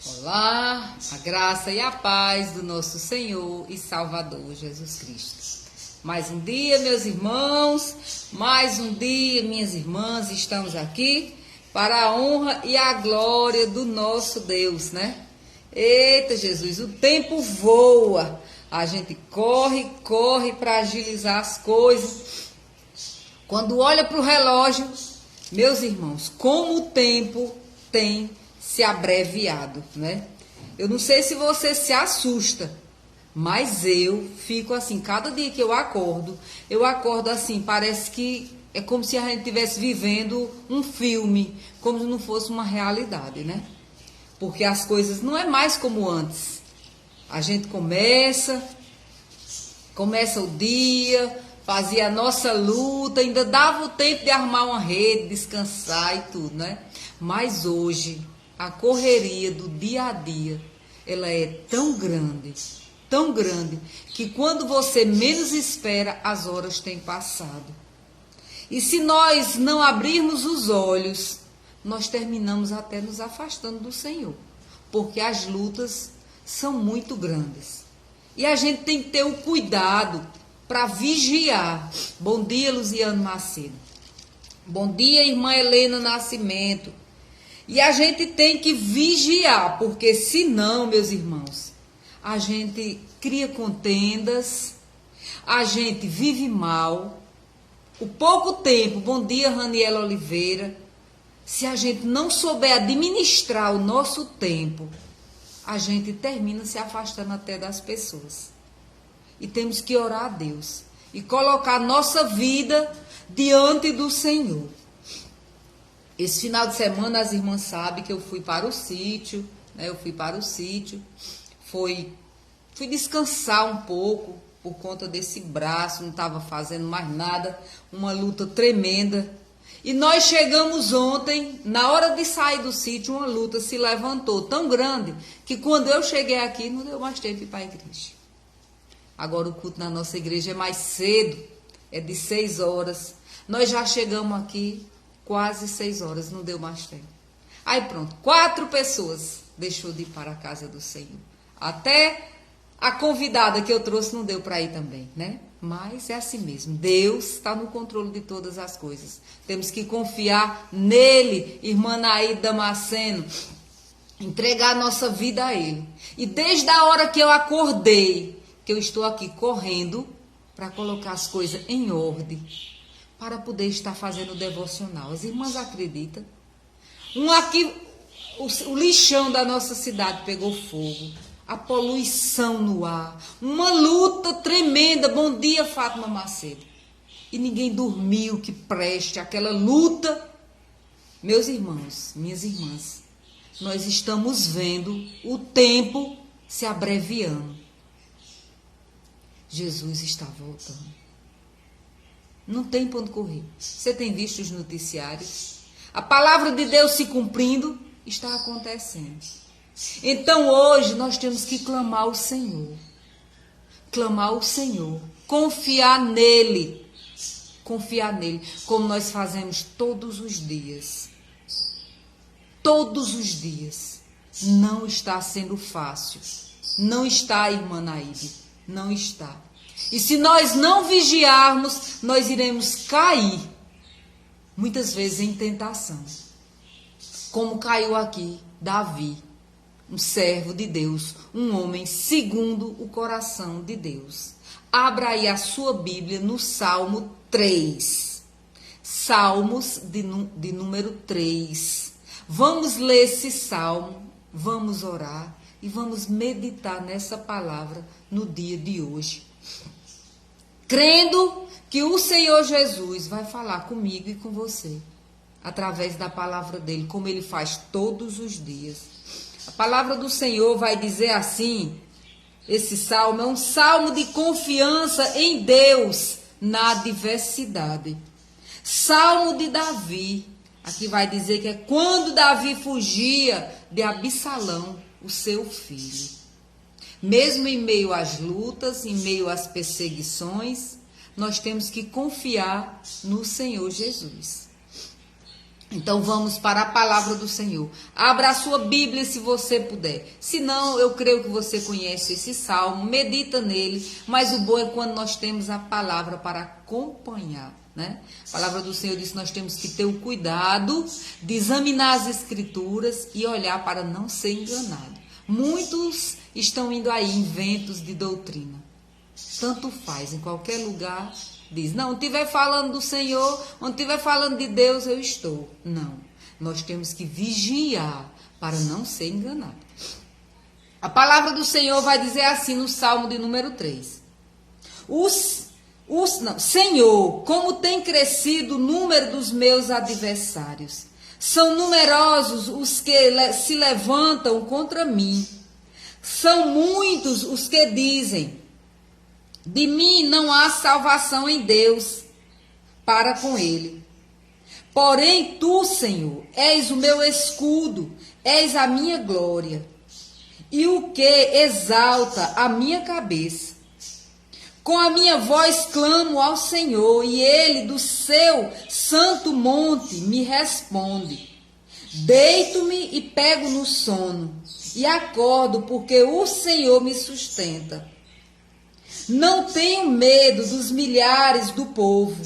Olá, a graça e a paz do nosso Senhor e Salvador Jesus Cristo. Mais um dia, meus irmãos, mais um dia, minhas irmãs, estamos aqui para a honra e a glória do nosso Deus, né? Eita Jesus, o tempo voa, a gente corre para agilizar as coisas. Quando olha para o relógio, meus irmãos, como o tempo tem se abreviado, né? Eu não sei se você se assusta, mas eu fico assim, cada dia que eu acordo assim, parece que é como se a gente estivesse vivendo um filme, como se não fosse uma realidade, né? Porque as coisas não é mais como antes. A gente começa o dia, fazia a nossa luta, ainda dava o tempo de armar uma rede, descansar e tudo, né? Mas hoje, a correria do dia a dia, ela é tão grande, que quando você menos espera, as horas têm passado. E se nós não abrirmos os olhos, nós terminamos até nos afastando do Senhor, porque as lutas são muito grandes. E a gente tem que ter o cuidado para vigiar. Bom dia, Luziano Macedo. Bom dia, irmã Helena Nascimento. E a gente tem que vigiar, porque senão, meus irmãos, a gente cria contendas, a gente vive mal. O pouco tempo, bom dia, Raniela Oliveira, se a gente não souber administrar o nosso tempo, a gente termina se afastando até das pessoas. E temos que orar a Deus e colocar nossa vida diante do Senhor. Esse final de semana as irmãs sabem que eu fui para o sítio, né? Fui descansar um pouco por conta desse braço, não estava fazendo mais nada, uma luta tremenda. E nós chegamos ontem, na hora de sair do sítio, uma luta se levantou tão grande que quando eu cheguei aqui não deu mais tempo de ir para a igreja. Agora o culto na nossa igreja é mais cedo, é de 6 horas. Nós já chegamos aqui quase 6 horas, não deu mais tempo. Aí pronto, 4 pessoas deixou de ir para a casa do Senhor. Até a convidada que eu trouxe não deu para ir também, né? Mas é assim mesmo, Deus está no controle de todas as coisas. Temos que confiar nele, irmã Naída Damasceno, entregar nossa vida a ele. E desde a hora que eu acordei, que eu estou aqui correndo para colocar as coisas em ordem, para poder estar fazendo o devocional. As irmãs acreditam? Aqui, o lixão da nossa cidade pegou fogo. A poluição no ar. Uma luta tremenda. Bom dia, Fátima Macedo. E ninguém dormiu que preste. Aquela luta. Meus irmãos, minhas irmãs, nós estamos vendo o tempo se abreviando. Jesus está voltando. Não tem pra onde correr. Você tem visto os noticiários? A palavra de Deus se cumprindo, está acontecendo. Então hoje nós temos que clamar ao Senhor. Clamar ao Senhor. Confiar nele. Confiar nele. Como nós fazemos todos os dias. Todos os dias. Não está sendo fácil. Não está, irmã Naíde. Não está. E se nós não vigiarmos, nós iremos cair, muitas vezes em tentação. Como caiu aqui Davi, um servo de Deus, um homem segundo o coração de Deus. Abra aí a sua Bíblia no Salmo 3. Salmos de número 3. Vamos ler esse salmo, vamos orar e vamos meditar nessa palavra no dia de hoje. Crendo que o Senhor Jesus vai falar comigo e com você, através da palavra dele, como ele faz todos os dias. A palavra do Senhor vai dizer assim, esse salmo é um salmo de confiança em Deus na adversidade. Salmo de Davi, aqui vai dizer que é quando Davi fugia de Absalão, o seu filho. Mesmo em meio às lutas, em meio às perseguições, nós temos que confiar no Senhor Jesus. Então vamos para a palavra do Senhor. Abra a sua Bíblia se você puder. Se não, eu creio que você conhece esse salmo, medita nele, mas o bom é quando nós temos a palavra para acompanhar, né? A palavra do Senhor diz que nós temos que ter o cuidado de examinar as escrituras e olhar para não ser enganado. Muitos estão indo aí em ventos de doutrina. Tanto faz, em qualquer lugar diz, não, estiver falando do Senhor, onde estiver falando de Deus, eu estou. Não, nós temos que vigiar para não ser enganado. A palavra do Senhor vai dizer assim no Salmo de número 3. Senhor, como tem crescido o número dos meus adversários. São numerosos os que se levantam contra mim. São muitos os que dizem, de mim não há salvação em Deus para com ele. Porém, tu, Senhor, és o meu escudo, és a minha glória, e o que exalta a minha cabeça. Com a minha voz clamo ao Senhor, e ele do seu santo monte me responde. Deito-me e pego no sono, e acordo porque o Senhor me sustenta. Não tenho medo dos milhares do povo,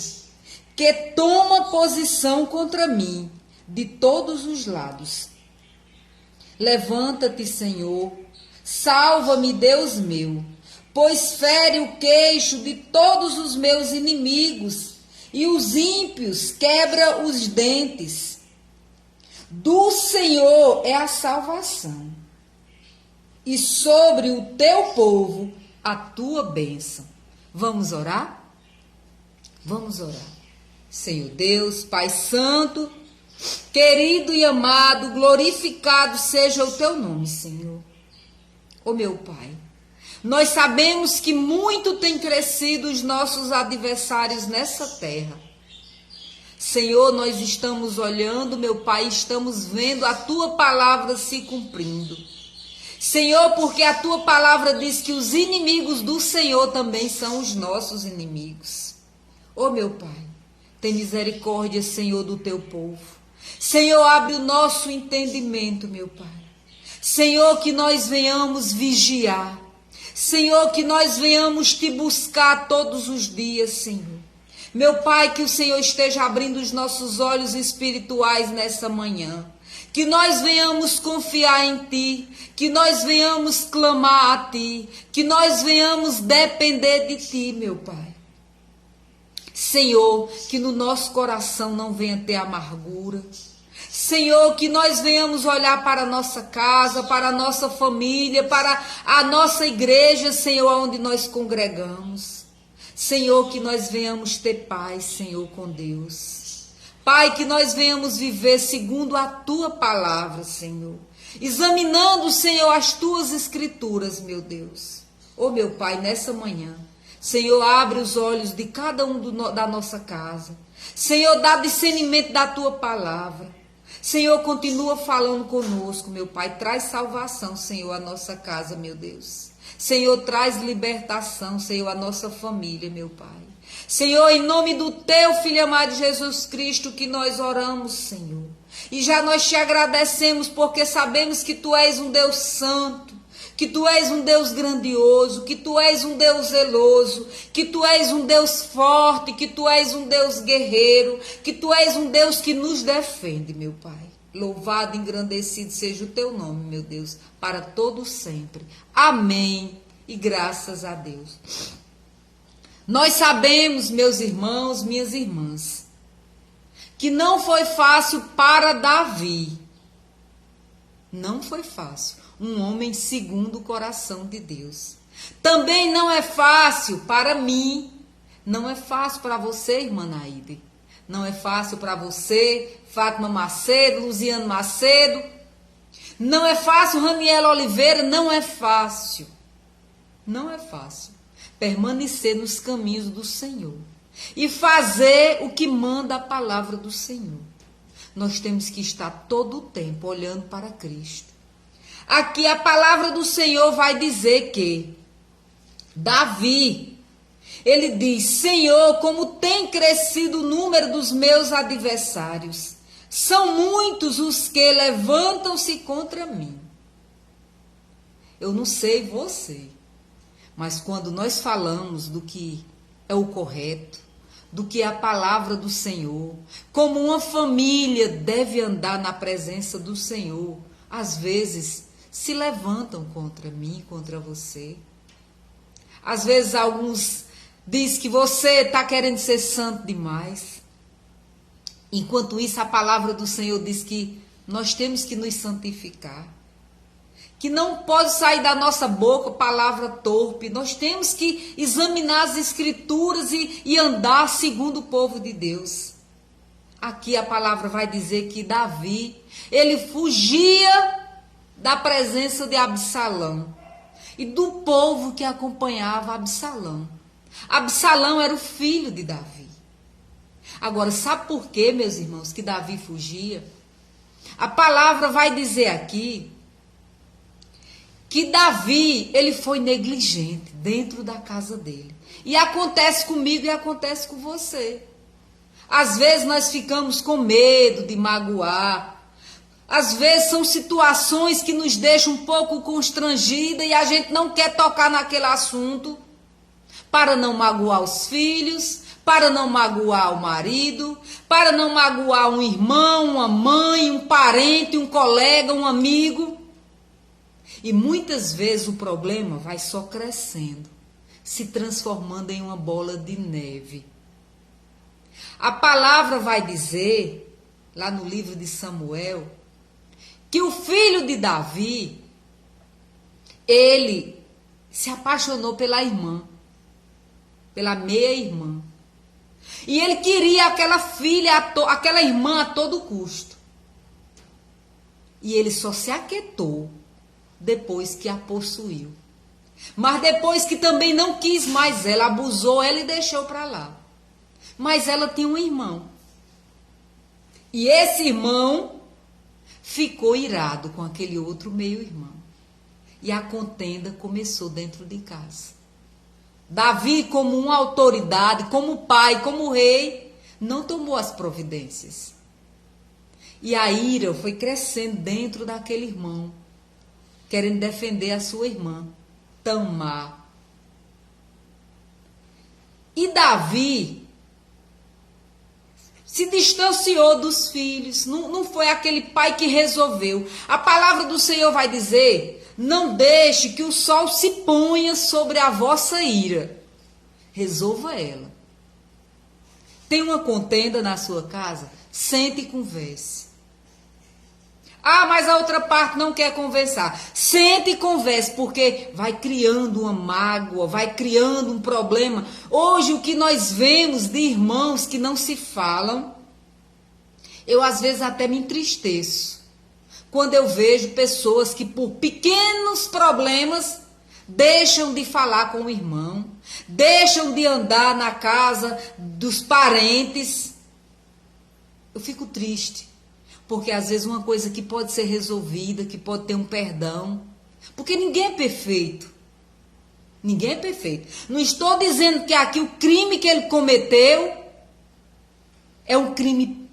que toma posição contra mim, de todos os lados. Levanta-te, Senhor, salva-me, Deus meu, pois fere o queixo de todos os meus inimigos, e os ímpios quebra os dentes. Do Senhor é a salvação, e sobre o teu povo a tua bênção. Vamos orar? Vamos orar. Senhor Deus, Pai Santo, querido e amado, glorificado seja o teu nome, Senhor. Ó meu Pai, nós sabemos que muito tem crescido os nossos adversários nessa terra. Senhor, nós estamos olhando, meu Pai, estamos vendo a tua palavra se cumprindo. Senhor, porque a tua palavra diz que os inimigos do Senhor também são os nossos inimigos. Ó meu Pai, tem misericórdia, Senhor, do teu povo. Senhor, abre o nosso entendimento, meu Pai. Senhor, que nós venhamos vigiar. Senhor, que nós venhamos te buscar todos os dias, Senhor. Meu Pai, que o Senhor esteja abrindo os nossos olhos espirituais nessa manhã. Que nós venhamos confiar em Ti, que nós venhamos clamar a Ti, que nós venhamos depender de Ti, meu Pai. Senhor, que no nosso coração não venha ter amargura. Senhor, que nós venhamos olhar para a nossa casa, para a nossa família, para a nossa igreja, Senhor, onde nós congregamos. Senhor, que nós venhamos ter paz, Senhor, com Deus. Pai, que nós venhamos viver segundo a Tua palavra, Senhor. Examinando, Senhor, as Tuas escrituras, meu Deus. Ô, meu Pai, nessa manhã, Senhor, abre os olhos de cada um da nossa casa. Senhor, dá discernimento da Tua palavra. Senhor, continua falando conosco, meu Pai. Traz salvação, Senhor, à nossa casa, meu Deus. Senhor, traz libertação, Senhor, à nossa família, meu Pai. Senhor, em nome do Teu Filho amado Jesus Cristo, que nós oramos, Senhor. E já nós te agradecemos porque sabemos que Tu és um Deus santo, que Tu és um Deus grandioso, que Tu és um Deus zeloso, que Tu és um Deus forte, que Tu és um Deus guerreiro, que Tu és um Deus que nos defende, meu Pai. Louvado e engrandecido seja o Teu nome, meu Deus, para todo sempre. Amém. E graças a Deus. Nós sabemos, meus irmãos, minhas irmãs, que não foi fácil para Davi. Não foi fácil. Um homem segundo o coração de Deus. Também não é fácil para mim. Não é fácil para você, irmã Naide. Não é fácil para você, Fátima Macedo, Luziano Macedo. Não é fácil, Raniela Oliveira. Não é fácil. Não é fácil permanecer nos caminhos do Senhor e fazer o que manda a palavra do Senhor. Nós temos que estar todo o tempo olhando para Cristo. Aqui a palavra do Senhor vai dizer que Davi, ele diz: Senhor, como tem crescido o número dos meus adversários. São muitos os que levantam-se contra mim. Eu não sei você, mas quando nós falamos do que é o correto, do que é a palavra do Senhor, como uma família deve andar na presença do Senhor, às vezes se levantam contra mim, contra você. Às vezes alguns dizem que você está querendo ser santo demais. Enquanto isso, a palavra do Senhor diz que nós temos que nos santificar. Que não pode sair da nossa boca palavra torpe. Nós temos que examinar as escrituras e andar segundo o povo de Deus. Aqui a palavra vai dizer que Davi, ele fugia da presença de Absalão e do povo que acompanhava Absalão. Absalão era o filho de Davi. Agora, sabe por quê, meus irmãos, que Davi fugia? A palavra vai dizer aqui que Davi, ele foi negligente dentro da casa dele. E acontece comigo e acontece com você. Às vezes nós ficamos com medo de magoar. Às vezes são situações que nos deixam um pouco constrangida e a gente não quer tocar naquele assunto para não magoar os filhos, para não magoar o marido, para não magoar um irmão, uma mãe, um parente, um colega, um amigo. E muitas vezes o problema vai só crescendo, se transformando em uma bola de neve. A palavra vai dizer, lá no livro de Samuel, que o filho de Davi, ele se apaixonou pela irmã, pela meia-irmã. E ele queria aquela filha, aquela irmã a todo custo. E ele só se aquietou depois que a possuiu. Mas depois que também não quis mais ela, abusou ela e deixou para lá. Mas ela tinha um irmão. E esse irmão ficou irado com aquele outro meio-irmão. E a contenda começou dentro de casa. Davi, como uma autoridade, como pai, como rei, não tomou as providências. E a ira foi crescendo dentro daquele irmão, querendo defender a sua irmã, Tamar. E Davi se distanciou dos filhos, não foi aquele pai que resolveu. A palavra do Senhor vai dizer: não deixe que o sol se ponha sobre a vossa ira. Resolva ela. Tem uma contenda na sua casa? Sente e converse. Ah, mas a outra parte não quer conversar. Sente e converse, porque vai criando uma mágoa, vai criando um problema. Hoje o que nós vemos de irmãos que não se falam, eu às vezes até me entristeço. Quando eu vejo pessoas que por pequenos problemas deixam de falar com o irmão, deixam de andar na casa dos parentes. Eu fico triste, porque às vezes uma coisa que pode ser resolvida, que pode ter um perdão, porque ninguém é perfeito. Ninguém é perfeito. Não estou dizendo que aqui o crime que ele cometeu é um crime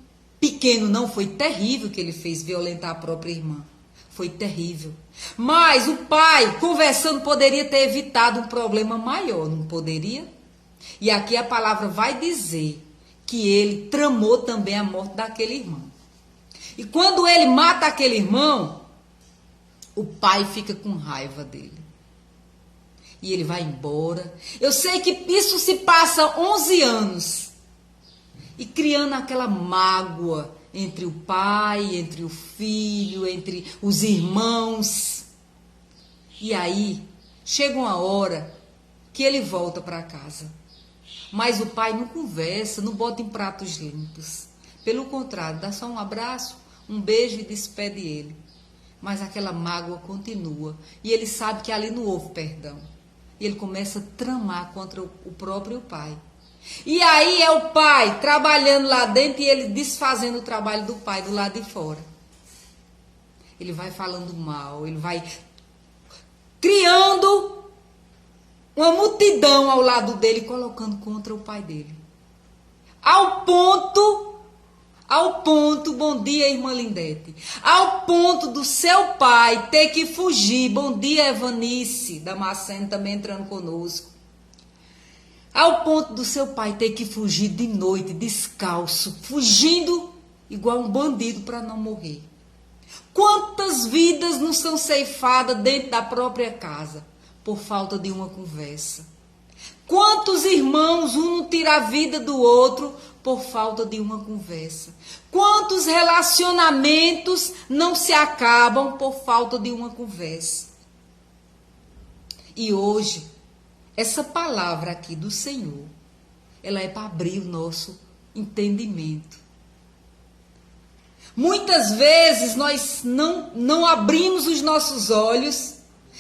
pequeno, não, foi terrível que ele fez, violentar a própria irmã. Foi terrível. Mas o pai, conversando, poderia ter evitado um problema maior, não poderia? E aqui a palavra vai dizer que ele tramou também a morte daquele irmão. E quando ele mata aquele irmão, o pai fica com raiva dele. E ele vai embora. Eu sei que isso se passa 11 anos. E criando aquela mágoa entre o pai, entre o filho, entre os irmãos. E aí, chega uma hora que ele volta para casa. Mas o pai não conversa, não bota em pratos limpos. Pelo contrário, dá só um abraço, um beijo e despede ele. Mas aquela mágoa continua. E ele sabe que ali não houve perdão. E ele começa a tramar contra o próprio pai. E aí é o pai trabalhando lá dentro e ele desfazendo o trabalho do pai do lado de fora. Ele vai falando mal, ele vai criando uma multidão ao lado dele, colocando contra o pai dele. Ao ponto Ao ponto, bom dia, irmã Lindete, ao ponto do seu pai ter que fugir. Bom dia, Evanice Damasceno também entrando conosco. Ao ponto do seu pai ter que fugir de noite, descalço, fugindo igual um bandido para não morrer. Quantas vidas não são ceifadas dentro da própria casa por falta de uma conversa? Quantos irmãos um não tira a vida do outro por falta de uma conversa? Quantos relacionamentos não se acabam por falta de uma conversa? E hoje, essa palavra aqui do Senhor, ela é para abrir o nosso entendimento. Muitas vezes nós não abrimos os nossos olhos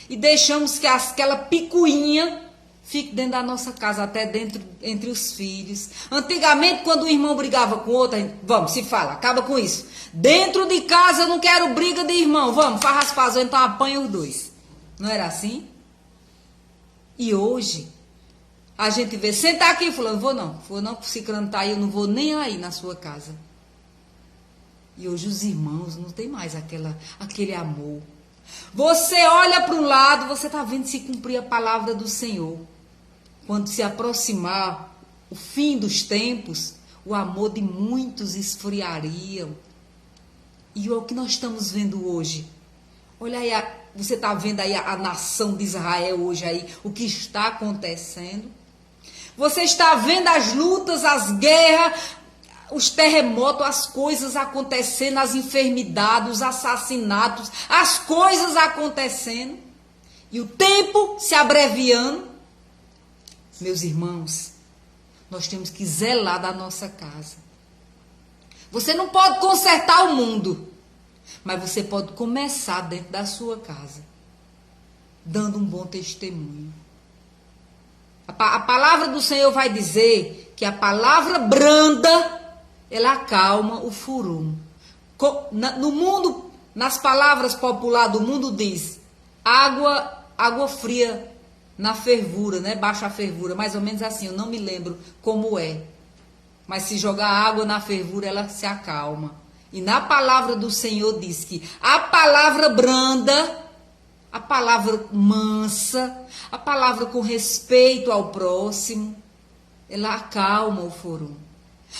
e deixamos que aquela picuinha fique dentro da nossa casa, até dentro entre os filhos. Antigamente, quando o irmão brigava com o outro, a gente, vamos, se fala, acaba com isso. Dentro de casa eu não quero briga de irmão, vamos, faz as pazes, então apanha os dois. Não era assim? E hoje, a gente vê, senta aqui, fulano, vou não, se cantar, eu não vou nem aí na sua casa. E hoje os irmãos não tem mais aquele amor. Você olha para um lado, você está vendo se cumprir a palavra do Senhor. Quando se aproximar o fim dos tempos, o amor de muitos esfriaria. E é o que nós estamos vendo hoje. Olha aí, você está vendo aí a nação de Israel hoje aí, o que está acontecendo. Você está vendo as lutas, as guerras, os terremotos, as coisas acontecendo, as enfermidades, os assassinatos, as coisas acontecendo. E o tempo se abreviando. Meus irmãos, nós temos que zelar da nossa casa. Você não pode consertar o mundo, mas você pode começar dentro da sua casa, dando um bom testemunho. A palavra do Senhor vai dizer que a palavra branda, ela acalma o furor. No mundo, nas palavras populares do mundo diz, água fria na fervura, né? Baixa a fervura, mais ou menos assim, eu não me lembro como é. Mas se jogar água na fervura, ela se acalma. E na palavra do Senhor diz que a palavra branda, a palavra mansa, a palavra com respeito ao próximo, ela acalma o furor.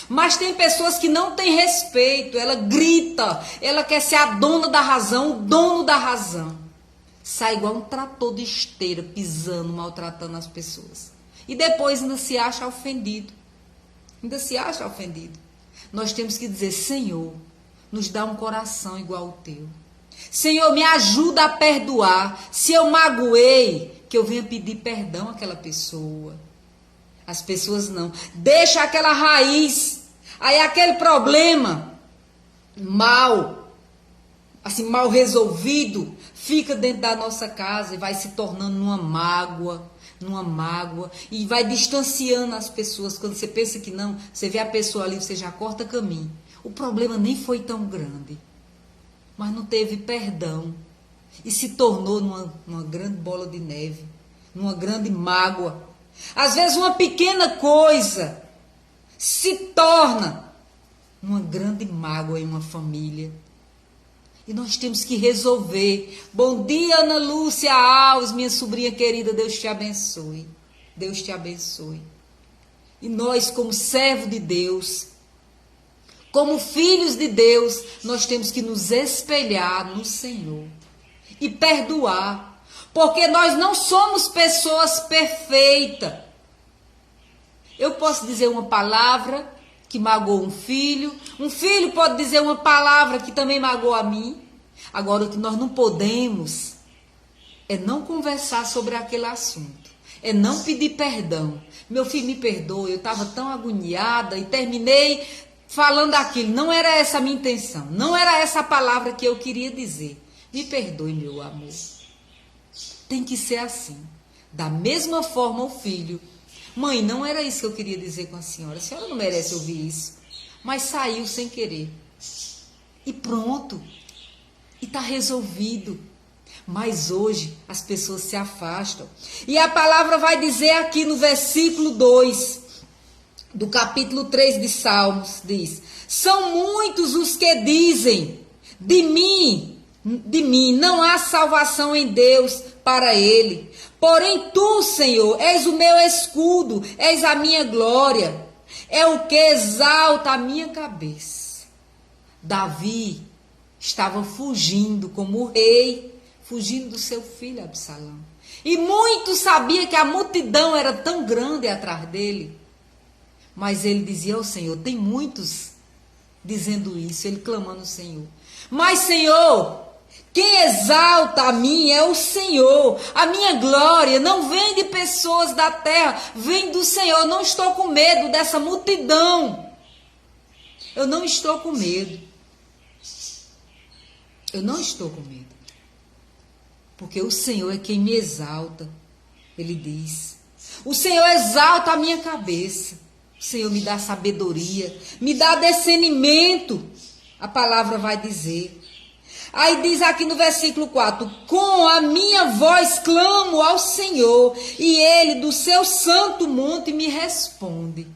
Mas tem pessoas que não têm respeito, ela grita, ela quer ser a dona da razão, o dono da razão. Sai igual um trator de esteira, pisando, maltratando as pessoas. E depois ainda se acha ofendido. Ainda se acha ofendido. Nós temos que dizer, Senhor, nos dá um coração igual ao teu. Senhor, me ajuda a perdoar. Se eu magoei, que eu venha pedir perdão àquela pessoa. As pessoas não. Deixa aquela raiz. Aí aquele problema mal resolvido, fica dentro da nossa casa e vai se tornando numa mágoa, e vai distanciando as pessoas. Quando você pensa que não, você vê a pessoa ali, você já corta caminho. O problema nem foi tão grande, mas não teve perdão e se tornou numa grande bola de neve, numa grande mágoa. Às vezes uma pequena coisa se torna uma grande mágoa em uma família. E nós temos que resolver. Bom dia, Ana Lúcia Alves, minha sobrinha querida, Deus te abençoe. Deus te abençoe. E nós, como servo de Deus, como filhos de Deus, nós temos que nos espelhar no Senhor e perdoar. Porque nós não somos pessoas perfeitas. Eu posso dizer uma palavra que magoou um filho pode dizer uma palavra que também magoou a mim. Agora, o que nós não podemos é não conversar sobre aquele assunto, é não pedir perdão. Meu filho, me perdoe, eu estava tão agoniada e terminei falando aquilo. Não era essa a minha intenção, não era essa a palavra que eu queria dizer. Me perdoe, meu amor. Tem que ser assim. Da mesma forma o filho. Mãe, não era isso que eu queria dizer com a senhora não merece ouvir isso. Mas saiu sem querer. E pronto. E está resolvido. Mas hoje as pessoas se afastam. E a palavra vai dizer aqui no versículo 2 do capítulo 3 de Salmos, diz: São muitos os que dizem, de mim, não há salvação em Deus para ele. Porém tu, Senhor, és o meu escudo, és a minha glória, é o que exalta a minha cabeça. Davi estava fugindo como rei, fugindo do seu filho Absalão. E muitos sabiam que a multidão era tão grande atrás dele. Mas ele dizia ao Senhor, tem muitos dizendo isso, ele clamando ao Senhor. Mas, Senhor, quem exalta a mim é o Senhor. A minha glória não vem de pessoas da terra, vem do Senhor. Eu não estou com medo dessa multidão. Eu não estou com medo. Eu não estou com medo. Porque o Senhor é quem me exalta. Ele diz. O Senhor exalta a minha cabeça. O Senhor me dá sabedoria, me dá discernimento. A palavra vai dizer. Aí diz aqui no versículo 4, com a minha voz clamo ao Senhor, e ele do seu santo monte me responde.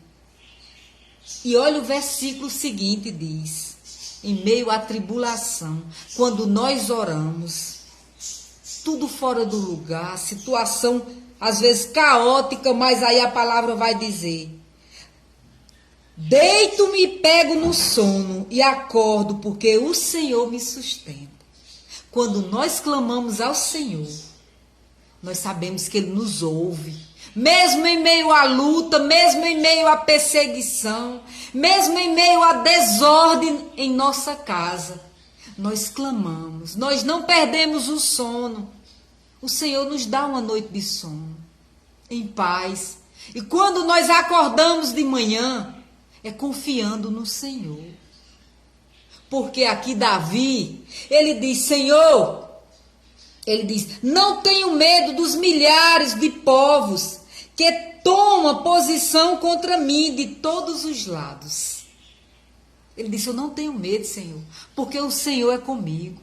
E olha o versículo seguinte, diz, em meio à tribulação, quando nós oramos, tudo fora do lugar, situação às vezes caótica, mas aí a palavra vai dizer, deito-me e pego no sono e acordo, porque o Senhor me sustenta. Quando nós clamamos ao Senhor, nós sabemos que Ele nos ouve. Mesmo em meio à luta, mesmo em meio à perseguição, mesmo em meio à desordem em nossa casa, nós clamamos, nós não perdemos o sono. O Senhor nos dá uma noite de sono, em paz. E quando nós acordamos de manhã, é confiando no Senhor. Porque aqui Davi, ele diz, Senhor, ele diz, não tenho medo dos milhares de povos que tomam posição contra mim de todos os lados. Ele disse, eu não tenho medo, Senhor, porque o Senhor é comigo.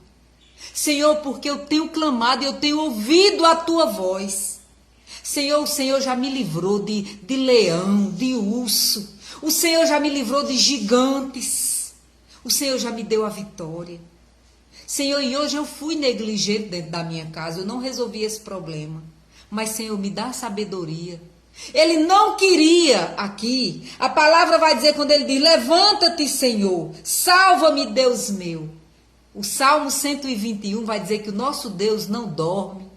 Senhor, porque eu tenho clamado e eu tenho ouvido a tua voz. Senhor, o Senhor já me livrou de leão, de urso. O Senhor já me livrou de gigantes. O Senhor já me deu a vitória. Senhor, e hoje eu fui negligente dentro da minha casa. Eu não resolvi esse problema. Mas, Senhor, me dá sabedoria. Ele não queria aqui. A palavra vai dizer quando ele diz, levanta-te, Senhor. Salva-me, Deus meu. O Salmo 121 vai dizer que o nosso Deus não dorme.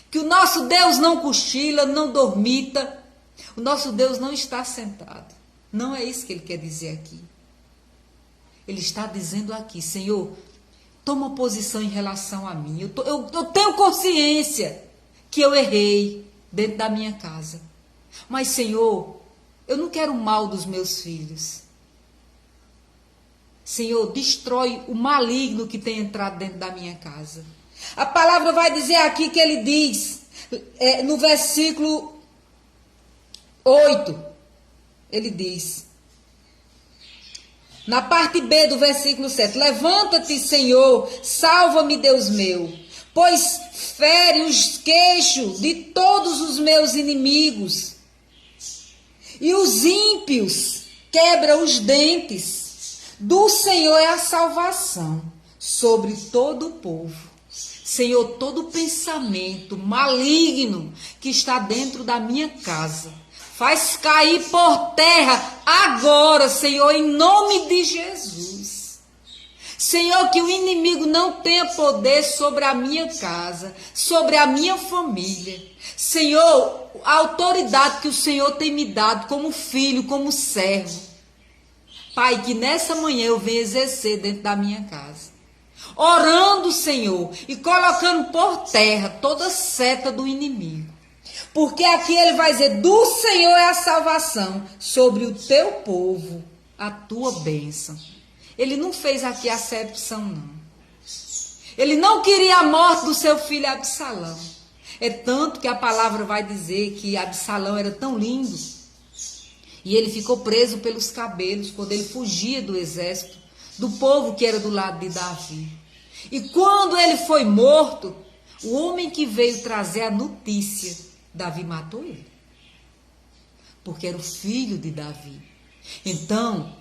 Que o nosso Deus não cochila, não dormita. O nosso Deus não está sentado. Não é isso que ele quer dizer aqui. Ele está dizendo aqui, Senhor, toma posição em relação a mim. Eu tenho consciência que eu errei dentro da minha casa. Mas, Senhor, eu não quero o mal dos meus filhos. Senhor, destrói o maligno que tem entrado dentro da minha casa. A palavra vai dizer aqui que ele diz, no versículo 8, ele diz, na parte B do versículo 7, levanta-te, Senhor, salva-me, Deus meu, pois fere os queixos de todos os meus inimigos, e os ímpios quebra os dentes. Do Senhor é a salvação sobre todo o povo. Senhor, todo pensamento maligno que está dentro da minha casa, faz cair por terra agora, Senhor, em nome de Jesus. Senhor, que o inimigo não tenha poder sobre a minha casa, sobre a minha família. Senhor, a autoridade que o Senhor tem me dado como filho, como servo. Pai, que nessa manhã eu venha exercer dentro da minha casa. Orando, Senhor, e colocando por terra toda seta do inimigo. Porque aqui ele vai dizer, do Senhor é a salvação sobre o teu povo, a tua bênção. Ele não fez aqui acepção, não. Ele não queria a morte do seu filho Absalão. É tanto que a palavra vai dizer que Absalão era tão lindo. E ele ficou preso pelos cabelos quando ele fugia do exército, do povo que era do lado de Davi. E quando ele foi morto, o homem que veio trazer a notícia, Davi matou ele. Porque era o filho de Davi. Então,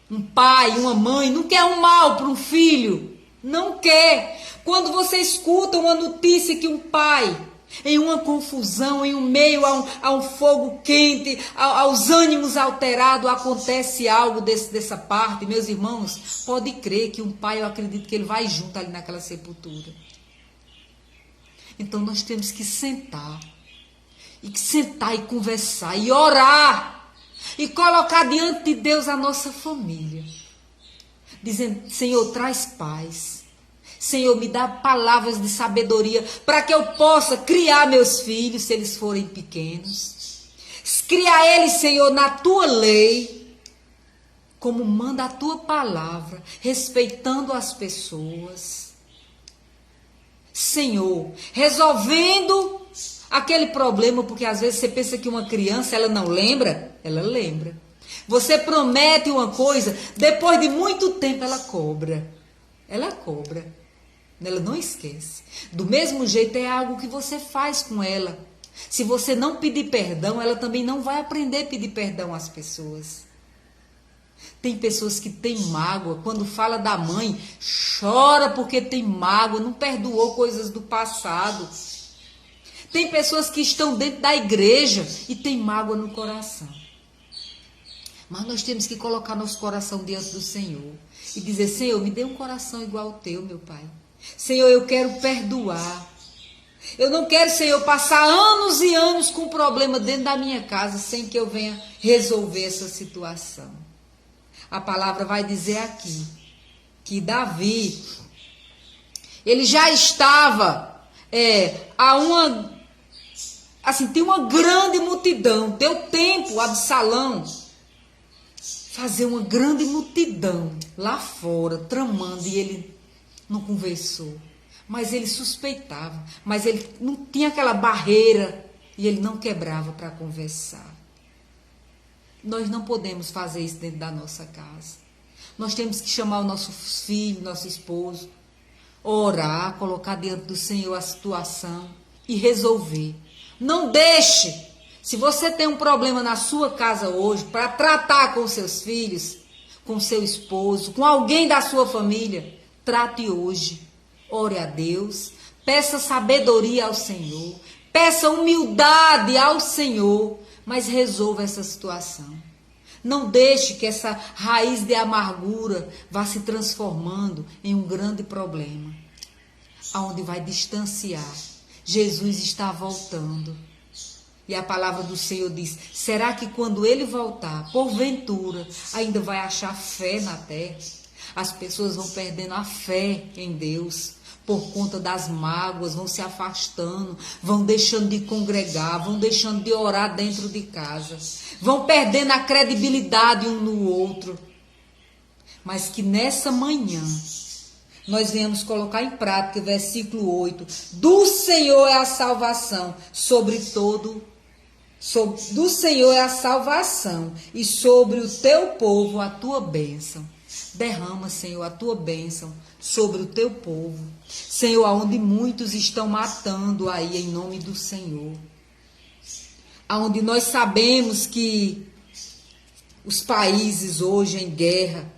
Um pai, uma mãe não quer um mal para um filho. Não quer. Quando você escuta uma notícia que um pai, em uma confusão, em um meio a um fogo quente, aos ânimos alterados, acontece algo dessa parte, meus irmãos, pode crer que um pai, eu acredito que ele vai junto ali naquela sepultura. Então nós temos que sentar e conversar, e orar, e colocar diante de Deus a nossa família, dizendo: Senhor, traz paz. Senhor, me dá palavras de sabedoria para que eu possa criar meus filhos, se eles forem pequenos. Criar eles, Senhor, na tua lei, como manda a tua palavra, respeitando as pessoas. Senhor, resolvendo aquele problema, porque às vezes você pensa que uma criança, ela não lembra, ela lembra. Você promete uma coisa, depois de muito tempo ela cobra. Ela cobra. Ela não esquece. Do mesmo jeito é algo que você faz com ela. Se você não pedir perdão, ela também não vai aprender a pedir perdão às pessoas. Tem pessoas que têm mágoa. Quando fala da mãe, chora porque tem mágoa, não perdoou coisas do passado. Tem pessoas que estão dentro da igreja e tem mágoa no coração. Mas nós temos que colocar nosso coração diante do Senhor e dizer: Senhor, me dê um coração igual ao teu, meu Pai. Senhor, eu quero perdoar. Eu não quero, Senhor, passar anos e anos com problema dentro da minha casa sem que eu venha resolver essa situação. A palavra vai dizer aqui que Davi, ele já estava tem uma grande multidão. Deu tempo a Absalão fazer uma grande multidão lá fora, tramando, e ele não conversou. Mas ele suspeitava, mas ele não tinha aquela barreira e ele não quebrava para conversar. Nós não podemos fazer isso dentro da nossa casa. Nós temos que chamar o nosso filho, nosso esposo, orar, colocar diante do Senhor a situação e resolver. Não deixe. Se você tem um problema na sua casa hoje, para tratar com seus filhos, com seu esposo, com alguém da sua família, trate hoje. Ore a Deus, peça sabedoria ao Senhor, peça humildade ao Senhor, mas resolva essa situação. Não deixe que essa raiz de amargura vá se transformando em um grande problema, aonde vai distanciar. Jesus está voltando. E a palavra do Senhor diz: será que quando ele voltar, porventura, ainda vai achar fé na terra? As pessoas vão perdendo a fé em Deus por conta das mágoas, vão se afastando, vão deixando de congregar, vão deixando de orar dentro de casa, vão perdendo a credibilidade um no outro. Mas que nessa manhã nós venhamos colocar em prática o versículo 8. Do Senhor é a salvação sobre todo. Do Senhor é a salvação e sobre o teu povo a tua bênção. Derrama, Senhor, a tua bênção sobre o teu povo. Senhor, aonde muitos estão matando aí em nome do Senhor. Aonde nós sabemos que os países hoje em guerra,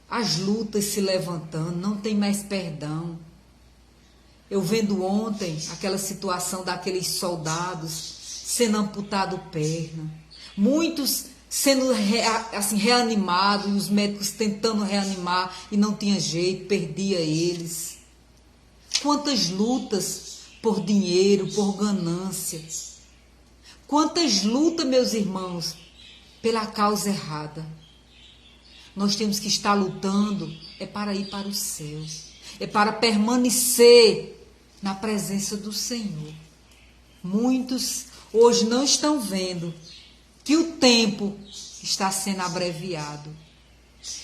as lutas se levantando, não tem mais perdão. Eu vendo ontem aquela situação daqueles soldados sendo amputado perna, muitos sendo reanimados, e os médicos tentando reanimar e não tinha jeito, perdia eles. Quantas lutas por dinheiro, por ganância. Quantas lutas, meus irmãos, pela causa errada. Nós temos que estar lutando para ir para o céu, para permanecer na presença do Senhor. Muitos hoje não estão vendo que o tempo está sendo abreviado.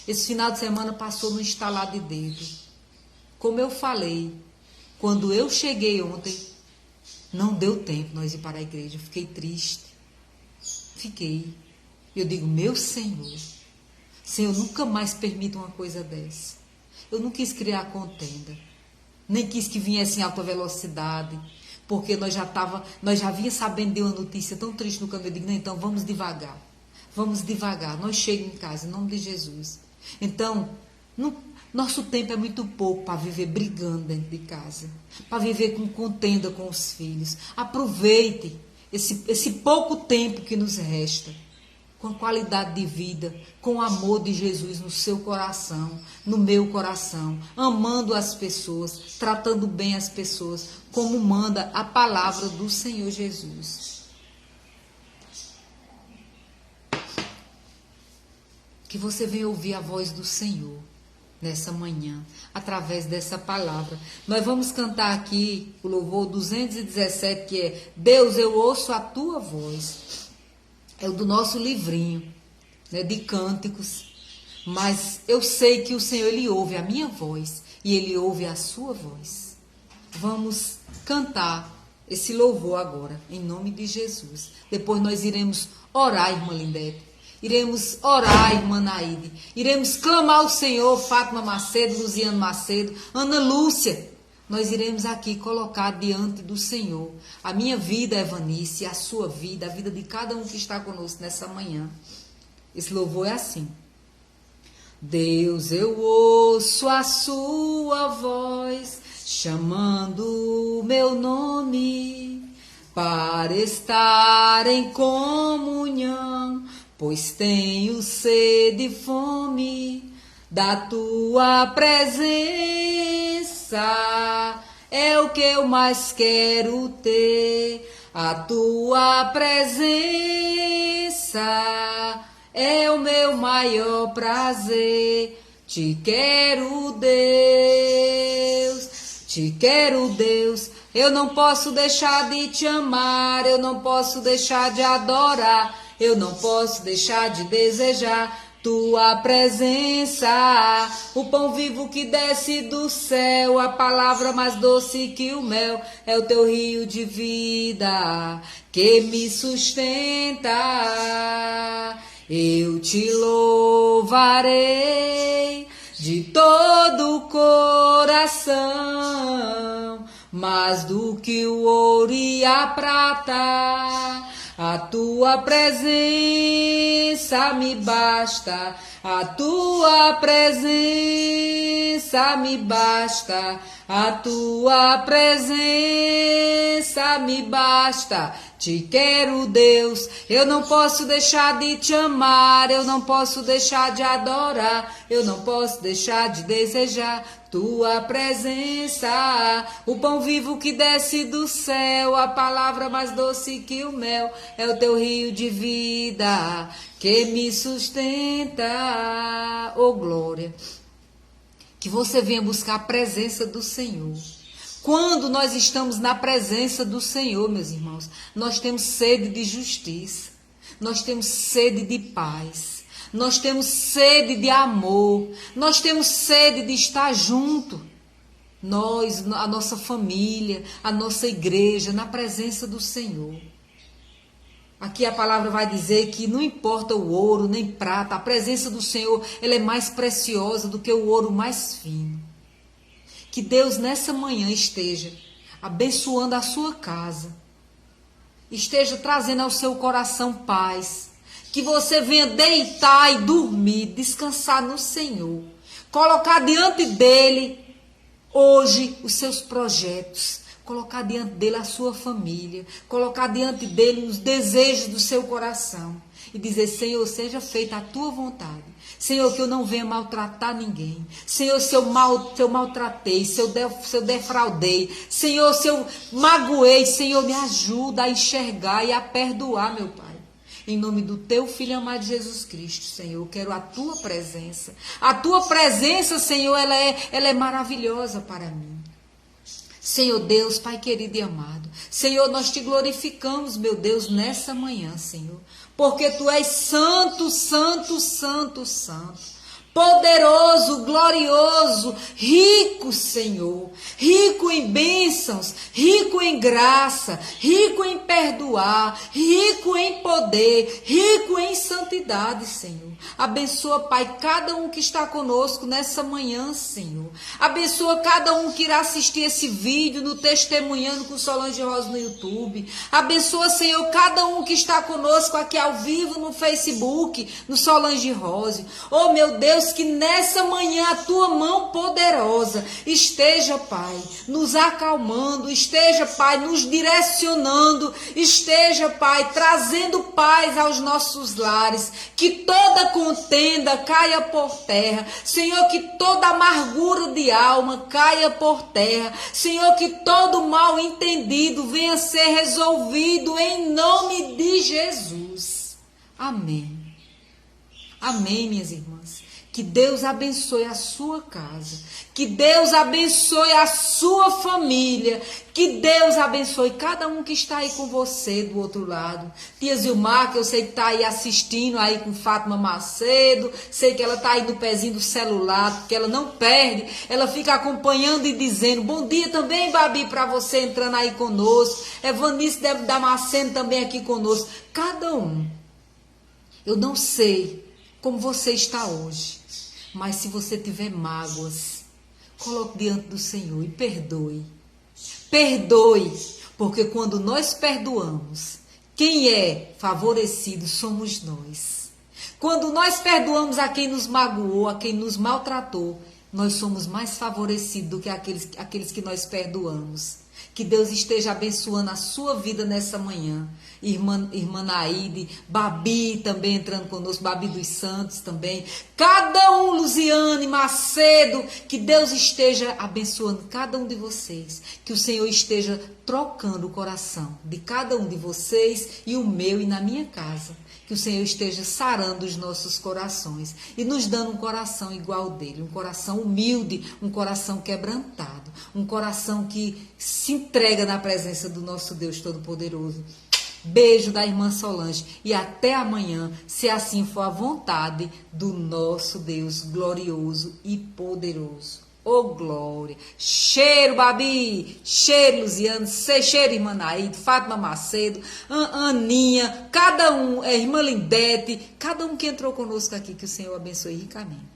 Esse final de semana passou no estalar de dedo. Como eu falei, quando eu cheguei ontem, não deu tempo nós ir para a igreja. Eu fiquei triste. Fiquei. Eu digo: meu Senhor, Senhor, nunca mais permita uma coisa dessa. Eu não quis criar contenda. Nem quis que viesse em alta velocidade. Porque nós já vinha sabendo de uma notícia tão triste no caminho. Eu digo: não, então vamos devagar. Vamos devagar, nós chegamos em casa, em nome de Jesus. Então, nosso tempo é muito pouco para viver brigando dentro de casa, para viver com contenda com os filhos. Aproveite esse pouco tempo que nos resta, com qualidade de vida, com o amor de Jesus no seu coração, no meu coração, amando as pessoas, tratando bem as pessoas, como manda a palavra do Senhor Jesus. Que você venha ouvir a voz do Senhor nessa manhã, através dessa palavra. Nós vamos cantar aqui o louvor 217, que é Deus, eu ouço a tua voz. É o do nosso livrinho, né, de cânticos. Mas eu sei que o Senhor, Ele ouve a minha voz e Ele ouve a sua voz. Vamos cantar esse louvor agora, em nome de Jesus. Depois nós iremos orar, irmã Lindete. Iremos orar, irmã Naide. Iremos clamar ao Senhor, Fátima Macedo, Luziano Macedo, Ana Lúcia. Nós iremos aqui colocar diante do Senhor a minha vida, Evanice, a sua vida, a vida de cada um que está conosco nessa manhã. Esse louvor é assim. Deus, eu ouço a sua voz, chamando o meu nome, para estar em comunhão, pois tenho sede e fome da tua presença. É o que eu mais quero ter, a tua presença é o meu maior prazer. Te quero, Deus, te quero, Deus. Eu não posso deixar de te amar, eu não posso deixar de adorar, eu não posso deixar de desejar tua presença, o pão vivo que desce do céu, a palavra mais doce que o mel, é o teu rio de vida que me sustenta. Eu te louvarei de todo o coração, mais do que o ouro e a prata. A tua presença me basta, a tua presença me basta, a tua presença me basta. Te quero, Deus, eu não posso deixar de te amar, eu não posso deixar de adorar, eu não posso deixar de desejar tua presença, o pão vivo que desce do céu, a palavra mais doce que o mel, é o teu rio de vida que me sustenta. Oh, glória! Que você venha buscar a presença do Senhor. Quando nós estamos na presença do Senhor, meus irmãos, nós temos sede de justiça, nós temos sede de paz, nós temos sede de amor, nós temos sede de estar junto. Nós, a nossa família, a nossa igreja, na presença do Senhor. Aqui a palavra vai dizer que não importa o ouro nem prata, a presença do Senhor, ela é mais preciosa do que o ouro mais fino. Que Deus nessa manhã esteja abençoando a sua casa, esteja trazendo ao seu coração paz, que você venha deitar e dormir, descansar no Senhor, colocar diante dele hoje os seus projetos, colocar diante dele a sua família, colocar diante dele os desejos do seu coração e dizer: Senhor, seja feita a tua vontade. Senhor, que eu não venha maltratar ninguém. Senhor, se eu maltratei, se eu defraudei. Senhor, se eu magoei, Senhor, me ajuda a enxergar e a perdoar, meu Pai. Em nome do teu Filho amado Jesus Cristo, Senhor, eu quero a tua presença. A tua presença, Senhor, ela é maravilhosa para mim. Senhor Deus, Pai querido e amado, Senhor, nós te glorificamos, meu Deus, nessa manhã, Senhor, porque tu és santo, santo, santo, santo. poderoso, glorioso, rico, Senhor, rico em bênçãos, rico em graça, rico em perdoar, rico em poder, rico em santidade, Senhor. Abençoa, Pai, cada um que está conosco nessa manhã, Senhor. Abençoa cada um que irá assistir esse vídeo no Testemunhando com Solange Rosa no YouTube. Abençoa, Senhor, cada um que está conosco aqui ao vivo no Facebook, no Solange Rosa. Oh, meu Deus, que nessa manhã a tua mão poderosa esteja, Pai, nos acalmando, esteja, Pai, nos direcionando, esteja, Pai, trazendo paz aos nossos lares, que toda contenda caia por terra, Senhor, que toda amargura de alma caia por terra, Senhor, que todo mal entendido venha ser resolvido em nome de Jesus. Amém. Amém, minhas irmãs. Que Deus abençoe a sua casa. Que Deus abençoe a sua família. Que Deus abençoe cada um que está aí com você do outro lado. Tia Zilmar, que eu sei que está aí assistindo aí com Fátima Macedo. Sei que ela está aí no pezinho do celular, porque ela não perde. Ela fica acompanhando e dizendo, bom dia também, Babi, para você entrando aí conosco. Evanice deve Damasceno também aqui conosco. Cada um. Eu não sei como você está hoje, mas se você tiver mágoas, coloque diante do Senhor e perdoe. Perdoe, porque quando nós perdoamos, quem é favorecido somos nós. Quando nós perdoamos a quem nos magoou, a quem nos maltratou, nós somos mais favorecidos do que aqueles que nós perdoamos. Que Deus esteja abençoando a sua vida nessa manhã. Irmã Naide, Babi também entrando conosco, Babi dos Santos também. Cada um, Luziane, Macedo, que Deus esteja abençoando cada um de vocês. Que o Senhor esteja trocando o coração de cada um de vocês e o meu e na minha casa. Que o Senhor esteja sarando os nossos corações e nos dando um coração igual ao dele, um coração humilde, um coração quebrantado, um coração que se entrega na presença do nosso Deus Todo-Poderoso. Beijo da irmã Solange e até amanhã, se assim for a vontade do nosso Deus glorioso e poderoso. Oh, glória! Cheiro, Babi! Cheiro, Luziane! Cheiro, irmã Naide, Fátima Macedo, Aninha, cada um, irmã Lindete, cada um que entrou conosco aqui, que o Senhor abençoe ricamente.